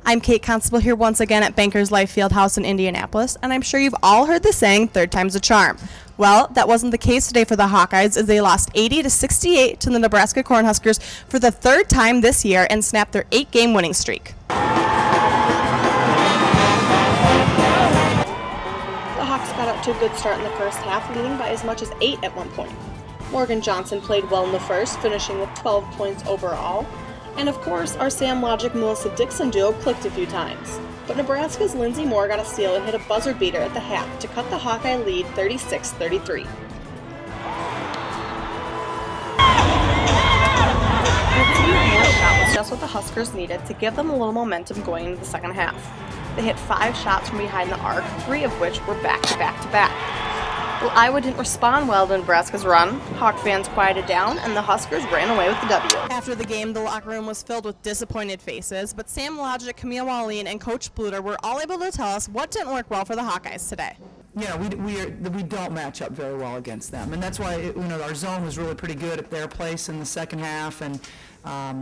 I'm Kate Constable here once again at Bankers Life Fieldhouse in Indianapolis, and I'm sure you've all heard the saying, third time's a charm. Well, that wasn't the case today for the Hawkeyes as they lost 80-68 to the Nebraska Cornhuskers for the third time this year and snapped their 8-game winning streak. The Hawks got out to a good start in the first half, leading by as much as 8 at one point. Morgan Johnson played well in the first, finishing with 12 points overall. And of course, our Sam Logic-Melissa Dixon duo clicked a few times. But Nebraska's Lindsey Moore got a steal and hit a buzzer beater at the half to cut the Hawkeye lead 36-33. Lindsey Moore's shot was just what the Huskers needed to give them a little momentum going into the second half. They hit 5 shots from behind the arc, 3 of which were back-to-back-to-back. Well, Iowa didn't respond well to Nebraska's run. Hawk fans quieted down, and the Huskers ran away with the W. After the game, the locker room was filled with disappointed faces, but Sam Logic, Camille Wallin, and Coach Bluter were all able to tell us what didn't work well for the Hawkeyes today. Yeah, we don't match up very well against them, and that's why our zone was really pretty good at their place in the second half, and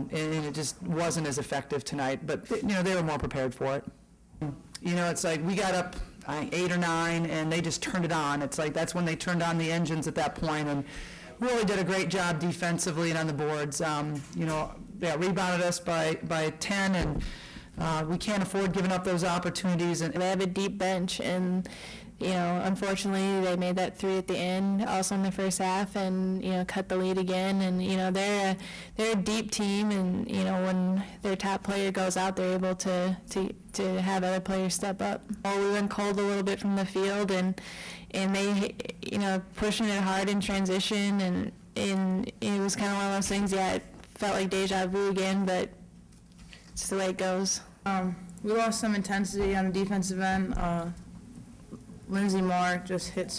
it just wasn't as effective tonight. But they were more prepared for it. It's like we got up 8 or 9, and they just turned it on. It's like that's when they turned on the engines at that point, and really did a great job defensively and on the boards. Rebounded us by 10, and we can't afford giving up those opportunities. And they have a deep bench, and unfortunately they made that 3 at the end, also in the first half, and cut the lead again. And they're a deep team, and when their top player goes out, they're able to have other players step up. We went cold a little bit from the field, and they pushing it hard in transition, and it was kind of one of those things. Yeah, it felt like deja vu again, but it's just the way it goes. We lost some intensity on the defensive end. Lindsey Moore just hit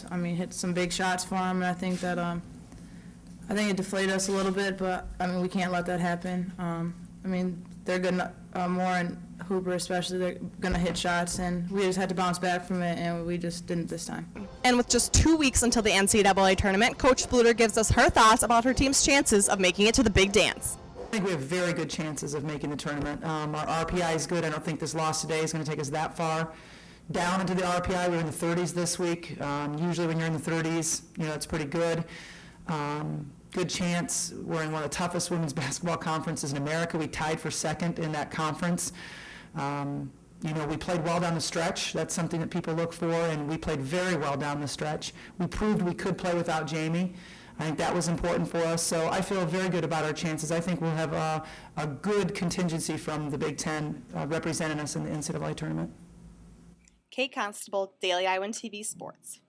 some big shots for him, and I think it deflated us a little bit, but we can't let that happen. They're good, Moore and Hooper especially, they're going to hit shots, and we just had to bounce back from it, and we just didn't this time. And with just 2 weeks until the NCAA tournament, Coach Bluter gives us her thoughts about her team's chances of making it to the big dance. I think we have very good chances of making the tournament. Our RPI is good. I don't think this loss today is going to take us that far down into the RPI. We're in the 30s this week. Usually when you're in the 30s, it's pretty good. Good chance. We're in one of the toughest women's basketball conferences in America. We tied for second in that conference. We played well down the stretch. That's something that people look for, and we played very well down the stretch. We proved we could play without Jamie. I think that was important for us, so I feel very good about our chances. I think we'll have a good contingency from the Big Ten representing us in the NCAA tournament. Kate Constable, Daily Iowa TV Sports.